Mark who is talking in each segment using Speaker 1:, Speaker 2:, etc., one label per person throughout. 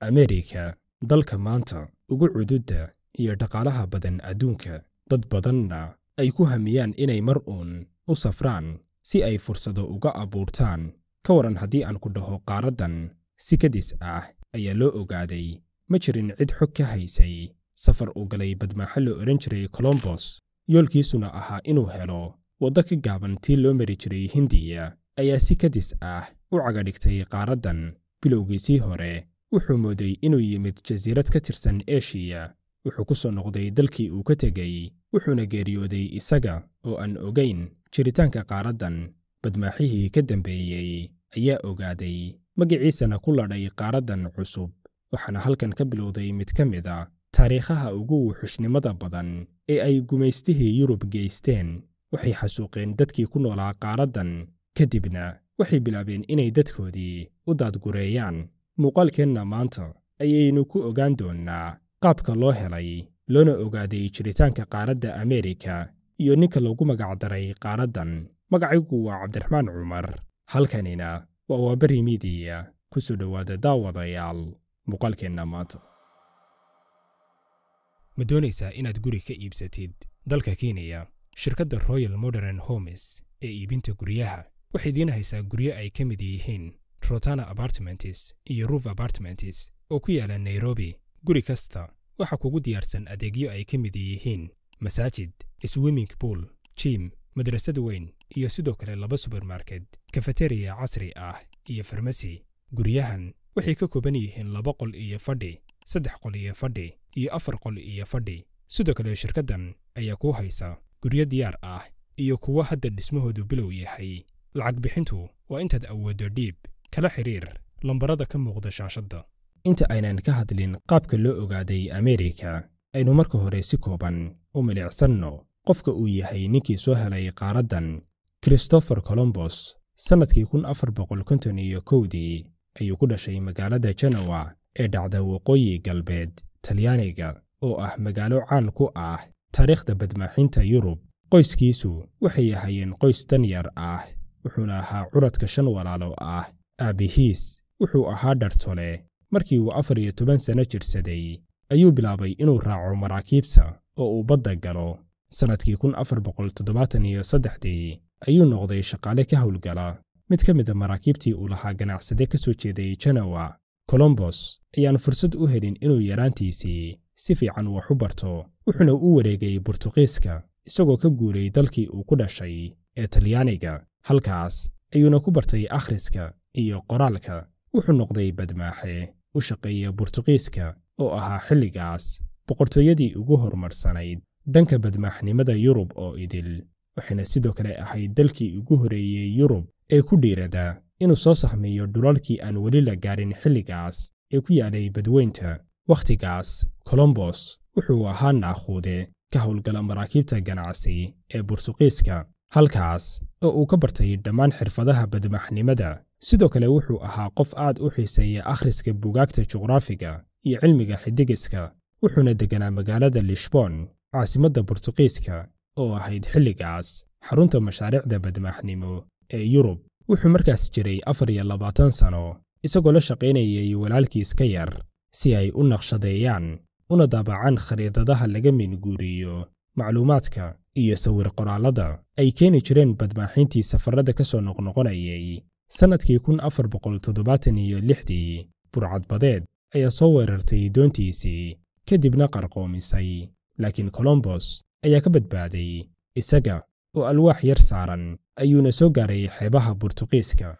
Speaker 1: Ameerika, dalka maanta ugu cududda iyo dhaqaalaha badan adduunka, dad badanna ay ku hamiyaan inay mar uun u safraan si ay fursado uga abuurtaan. Ka waran haddii aan ku dhaho qaaraddan si kadis ah ayaa loo ogaaday, ma jirin cid xog ka haysay. Safar u galay badmaaxa loo oran jiray Columbus, yoolkiisuna ahaa inuu helo waddo ka gaaban tii loo mari jiray Hindiya, ayaa si kadis ah u cagadhigtay qaaraddan. Bilowgiisii hore wuxuu mooday inuu yimid jasiirad ka tirsan Aasiya. Wuxuu ku soo noqday dalkii uu ka tegay, wuxuuna geeriyooday isaga oo aan ogayn jiritaanka qaaraddan. Badmaaxihii ka dambeeyey ayaa ogaaday, magaciisana ku ladhay qaaraddan cusub. Waxaana halkan ka bilowday mid ka mid ah taariikhaha ugu wuxushnimada badan ee ay gumaystihii Yurub geysteen. Waxay xasuuqeen dadkii ku noolaa qaaraddan, kadibna waxay bilaabeen inay dadkoodii u daadgureeyaan. Muuqaalkeenna maanta ayaynu ku ogaan doonnaa qaabka loo helay loona ogaaday jiritaanka qaaradda Ameerika iyo ninka lagu magacdaray qaaraddan. Magacaygu waa Cabdiraxmaan Cumar, halkanina waa Waaberi Media. Ku soo dhowaada daawadayaal muuqaalkeenna maanta. Ma doonaysaa inaad guri ka iibsatid dalka Kenya? Shirkadda Royal Modern Homes ee iibinta guryaha waxay idiin haysaa guryo ay ka mid yihiin Rotana Apartments iyo Roof Apartments oo ku yaala Nairobi. Guri kasta waxa kugu diyaarsan adeegyo ay ka mid yihiin masaajid, swimming pool, gym, madrasad weyn iyo sidoo kale 2 supermarket, cafeteria casri ah iyo farmasi. Guryahan waxay ka kooban yihiin 2 qol iyo fadhi, 3 qol iyo fadhi iyo 4 qol iyo fadhi. Sidoo kale shirkaddan ayaa ku haysa guryo diyaar ah iyo kuwa hadda dhismahoodu bilow yahay. Lacag bixintu waa intaad awooddo dhiib. Kala xiriir lambarada ka muuqda shaashadda. Inta aynan ka hadlin qaabka loo ogaaday Ameerika, aynu marka hore si kooban u milicsanno qofka uu yahay ninkii soo helay qaaraddan. Christopher Columbus sanadkii 1451 ayuu ku dhashay magaalada Genoa ee dhacda waqooyi galbeed Talyaaniga, oo ah magaalo caan ku ah taariikhda badmaaxinta Yurub. Qoyskiisu waxay ahaayeen qoys danyar ah, wuxuuna ahaa curadka 5 walaalo ah. Aabihiis wuxuu ahaa dhartole. Markii uu 14 sano jirsaday ayuu bilaabay inuu raaco maraakiibta oo uu badda galo. Sanadkii 1473 ayuu noqday shaqaale ka howlgala mid ka mid ah maraakiibtii uu lahaa ganacsade ka soo jeeday Genoa. Columbus ayaan fursad u helin inuu yaraantiisii si fiican wax u barto, wuxuuna u wareegay Boortaqiiska isagoo ka guuray dalkii uu ku dhashay ee Talyaaniga. Halkaas ayuuna ku bartay akhriska iyo qoraalka. Wuxuu noqday badmaaxe u shaqeeya Boortaqiiska oo ahaa xilligaas boqortooyadii ugu horumarsanayd dhanka badmaaxnimada Yurub oo idil. Waxayna sidoo kale ahayd dalkii ugu horeeyey Yurub ee ku dhiirada inuu soo sahmiyo dhulalkii aan weli la gaarin xilligaas ee ku yaalay badweynta. Wakhtigaas Columbus wuxuu ahaa naakhuude ka howlgala maraakiibta ganacsi ee Boortaqiiska, halkaas oo uu ka bartay dhammaan xirfadaha badmaaxnimada. Sidoo kale wuxuu ahaa qof aad u xiiseeya akhriska buugaagta juqraafiga iyo cilmiga xidigiska. Wuxuuna deganaa magaalada Lisbon, caasimadda Boortaqiiska oo ahayd xilligaas xarunta mashaariicda badmaaxnimo ee Yurub. Wuxuu markaas jiray 24 sano, isagoo la shaqaynayay walaalkiis ka yar si ay u naqshadeeyaan una daabacaan khariidadaha laga minguuriyo macluumaadka iyo sawir qoraalada ay keeni jireen badmaaxintii safarada ka soo noqnoqonayay. Sanadkii 1476 burcad badeed ayaa soo weerartay doontiisii kadibna qarqoomisay, laakiin Columbus ayaa ka badbaaday. Isaga oo alwaax yar saaran ayuuna soo gaaray xeebaha Boortaqiiska.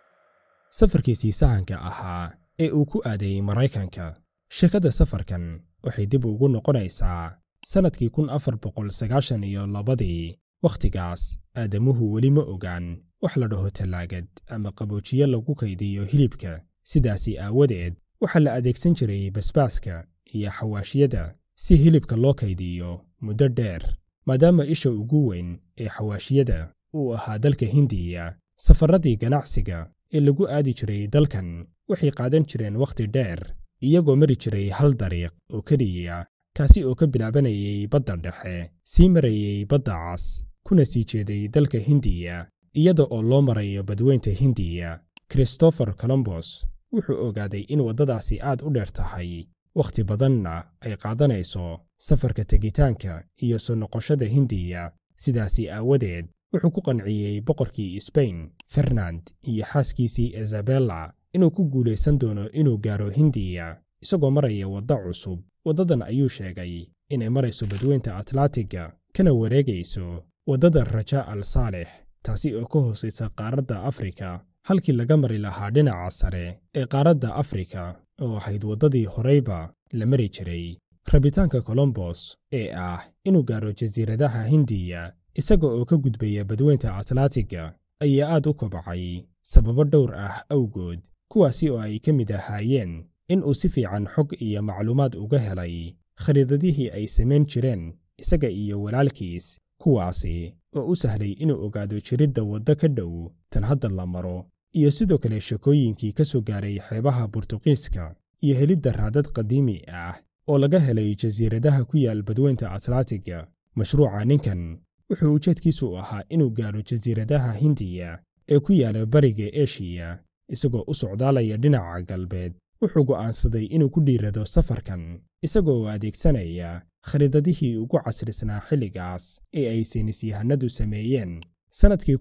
Speaker 1: Safarkiisii sahanka ahaa ee uu ku aaday Maraykanka. Sheekada safarkan waxay dib ugu noqonaysaa sanadkii 1492. Wakhtigaas aadamuhu weli ma ogaan wax la dhaho talaagad ama qaboojiye lagu kaydiyo hilibka. Sidaasi aawadeed waxaa la adeegsan jiray basbaaska iyo xawaashiyada si hilibka loo kaydiyo muddo dheer. Maadaama isha ugu weyn ee xawaashiyada uu ahaa dalka Hindiya, safaradii ganacsiga ee lagu aadi jiray dalkan waxay qaadan jireen wakhti dheer, iyagoo mari jiray hal dariiq oo keliya, kaasi oo ka bilaabanayay badda dhexe, sii marayay badda cas, kuna sii jeeday dalka Hindiya iyada oo loo marayo badweynta Hindiya. Christopher Columbus wuxuu ogaaday in waddadaasi aad u dheer tahay wakhti badanna ay qaadanayso safarka tegitaanka iyo soo noqoshada Hindiya. sidaasi aawadeed wuxuu ku qanciyey boqorkii Spain Fernand iyo xaaskiisii Isabella inuu ku guulaysan doono inuu gaaro Hindiya isagoo maraya waddo cusub. waddadan ayuu sheegay inay marayso badweynta Atlantiga kana wareegayso waddada Raja al Saleh, taasi oo ka hoosaysa qaaradda Afrika halkii laga mari lahaa dhinaca sare ee qaaradda Afrika oo ahayd waddadii horeyba la mari jiray. rabitaanka Columbus ee ah inuu gaaro jasiiradaha Hindiya isaga oo ka gudbaya badweynta Atlantiga ayaa aad u kobcay sababo dhowr ah awgood, kuwaasi oo ay ka mid ahaayeen in uu si fiican xog iyo macluumaad uga helay khariidadihii ay samayn jireen isaga iyo walaalkiis, kuwaasi oo u sahlay inuu ogaado jiridda waddo ka dhow tan hadda la maro, iyo sidoo kale shakooyinkii ka soo gaaray xeebaha Burtuqiiska iyo helidda raadad qadiimi ah oo laga helay jasiiradaha ku yaal badweynta Atlantiga. mashruuca ninkan wuxuu ujeedkiisu ahaa inuu gaaro jasiiradaha Hindiya ee ku yaala bariga Aasiya isagoo u socdaalaya dhinaca galbeed. wuxuu go'aansaday inuu ku dhiirado safarkan isagoo adeegsanaya khariidadihii ugu casrisnaa xilligaas ee ay saynisyahanadu sameeyeen. sanadkii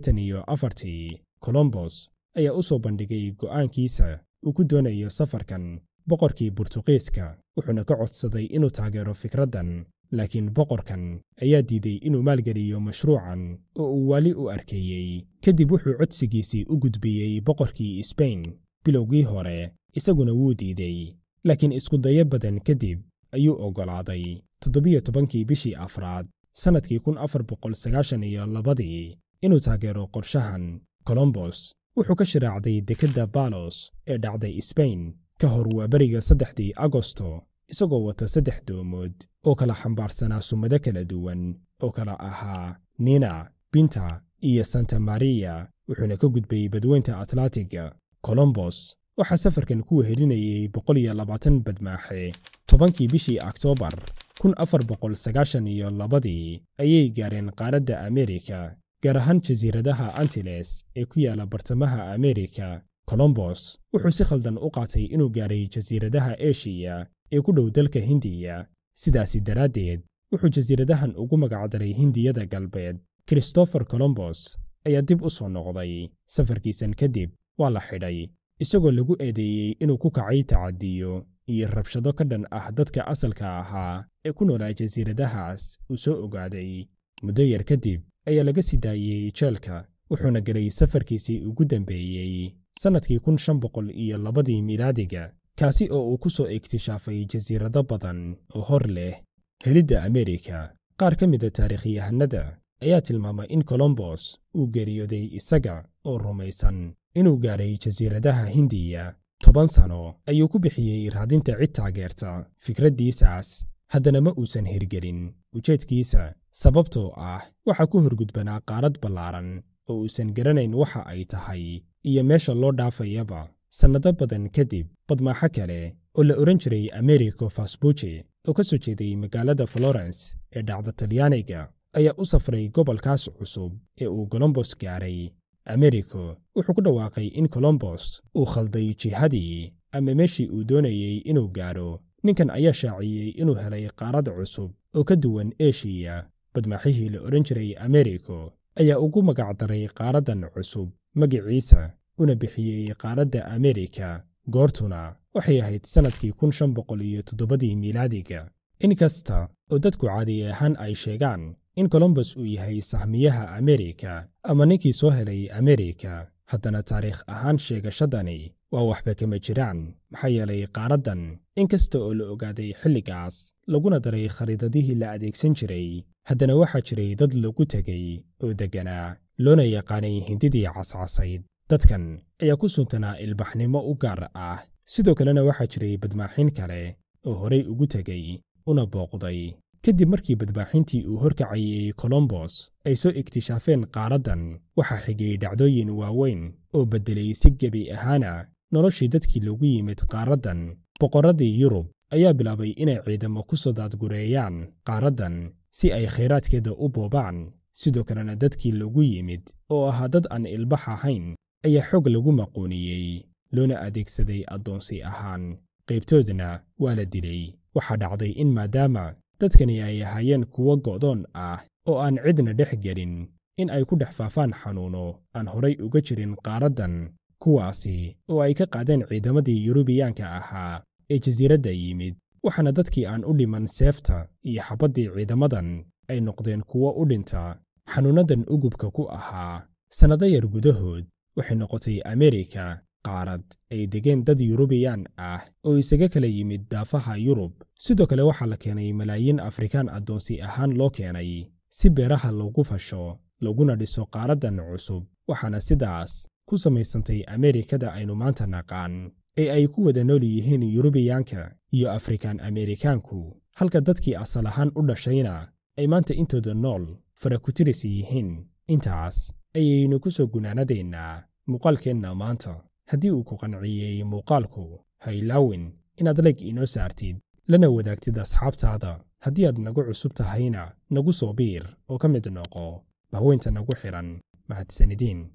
Speaker 1: 1484 Columbus ayaa u soo bandhigay go'aankiisa uu ku doonayo safarkan boqorkii Burtuqiiska, wuxuuna ka codsaday inuu taageero fikraddan, laakiin boqorkan ayaa diiday inuu maalgeliyo mashruucan oo uu wali u arkeeyey. kadib wuxuu codsigiisii u gudbiyey boqorkii Spain bilowgii hore, isaguna wuu diiday, laakiin isku dayo badan kadib ayuu oggolaaday. 17 bishii afraad sanadkii 1492 inuu taageero qorshahan. Columbus wuxuu ka shiraacday dekedda Palos ee dhacday Spain ka hor waa bariga 3 Agosto isagoo wata 3 doomood oo kala xambaarsanaa sumado kala duwan oo kala ahaa Nina, Pinta iyo Santa Maria, wuxuuna ka gudbay badweynta Atlantiga. Columbus waxaa safarkan ku wehelinayay 120 badmaaxe. 10 bishii Oktoobar 1492 ayay gaareen qaaradda Ameerika, gaar ahaan jasiiradaha Antilles ee ku yaala bartamaha Ameerika. Columbus wuxuu si khaldan u qaatay inuu gaaray jasiiradaha Aasiya ee ku dhow dalka Hindiya, sidaasi daraaddeed wuxuu jasiiradahan ugu magacdaray Hindiyada galbeed. Christopher Columbus ayaa dib u soo noqday safarkiisan kadib waa la xidhay isagoo lagu eedeeyey inuu ku kacay tacadiyo iyo rabshado ka dhan ah dadka asalka ahaa ee ku noolaa jasiiradahaas uu soo ogaaday. muddo yar kadib ayaa laga sii daayey jeelka, wuxuuna galay safarkiisii ugu dambeeyey sanadkii 1502 miilaadiga, kaasi oo uu ku soo iktishaafay jasiirado badan oo hor leh helidda Ameerika. qaar ka mid ah taariikhyahanada ayaa tilmaamay in Columbus uu geeriyooday isaga oo rumaysan inuu gaaray jasiiradaha Hindiya. 10 sano ayuu ku bixiyey raadinta cid taageerta fikraddiisaas, haddana ma uusan hirgelin ujeedkiisa sababtoo ah waxa ku horgudbanaa qaarad ballaaran oo uusan garanayn waxa ay tahay iyo meesha loo dhaafayaba. sannado badan kadib, badmaaxo kale oo la oran jiray Americo Vespucci oo ka soo jeeday magaalada Florence ee dhacda Talyaaniga ayaa u safray gobolkaas cusub ee uu Columbus gaaray. Americo wuxuu ku dhawaaqay in Columbus uu khalday jihadii ama meeshii uu doonayey inuu gaaro. ninkan ayaa shaaciyey inuu helay qaarad cusub oo ka duwan Aasiya. badmaaxihii la oran jiray Americo ayaa ugu magacdaray qaaraddan cusub magaciisa una bixiyey qaaradda Ameerika. goortuna waxay ahayd sanadkii 1507 miilaadiga. inkasta oo dadku caadi ahaan ay sheegaan in Columbus uu yahay sahmiyaha Ameerika ama ninkii soo helay Ameerika, haddana taariikh ahaan sheegashadani waa waxba kama jiraan, maxaa yeelay qaaraddan inkasta oo la ogaaday xilligaas laguna daray khariidadihii la adeegsan jiray, haddana waxaa jiray dad lagu tegay oo deganaa loona yaqaanay Hindidii cascasayd. dadkan ayaa ku suntanaa ilbaxnimo u gaar ah, sidoo kalena waxaa jiray badmaaxin kale oo horey ugu tegay una booqday. kadib markii badmaaxintii uu horkacayey Columbus ay soo iktishaafeen qaaraddan, waxaa xigay dhacdooyin waaweyn oo beddelay si gebi ahaana noloshii dadkii loogu yimid qaaraddan. boqorradii Yurub ayaa bilaabay inay ciidamo ku soo daadgureeyaan qaaraddan si ay khayraadkeeda u boobaan. sidoo kalena dadkii loogu yimid oo ahaa dad aan ilbax ahayn ayaa xog lagu maquuniyey. loona adeegsaday addoonsi ahaan qaybtoodna waa la dilay waxaa dhacday in maadaama dadkani ay ahaayeen kuwo go'doon ah oo aan cidna dhex gelin in ay ku dhex faafaan xanuuno aan horay uga jirin qaaraddan kuwaasi oo ay ka qaadeen ciidamadii yurubiyaanka ahaa ee jasiiradda yimid waxaana dadkii aan u dhiman seefta iyo xabaddii ciidamadan ay noqdeen kuwo u dhinta xanuunadan ugubka ku ahaa sannado yar gudahood waxay noqotay Ameerika qaarad ay degeen dad Yurubiyaan ah oo isaga kala yimid daafaha Yurub sidoo kale waxaa la keenay malaayiin Afrikaan addoonsi ahaan loo keenay si beeraha loogu fasho laguna dhiso qaaradan cusub waxaana sidaas ku samaysantay Ameerikada aynu maanta naqaan ee ay ku wada nool yihiin Yurubiyaanka iyo Afrikaan Ameerikaanku halka dadkii asal ahaan u dhashayna ay maanta intooda nool fara ku tiris yihiin intaas ayaynu ku soo gunaanadeennaa muuqaalkeenna maanta haddii uu ku qanciyey muuqaalku ha ilaawin inaad like inoo saartid lana wadaagtid asxaabtaada haddii aad nagu cusub tahayna nagu soo biir oo ka mid noqo bahweynta nagu xiran mahadsanidin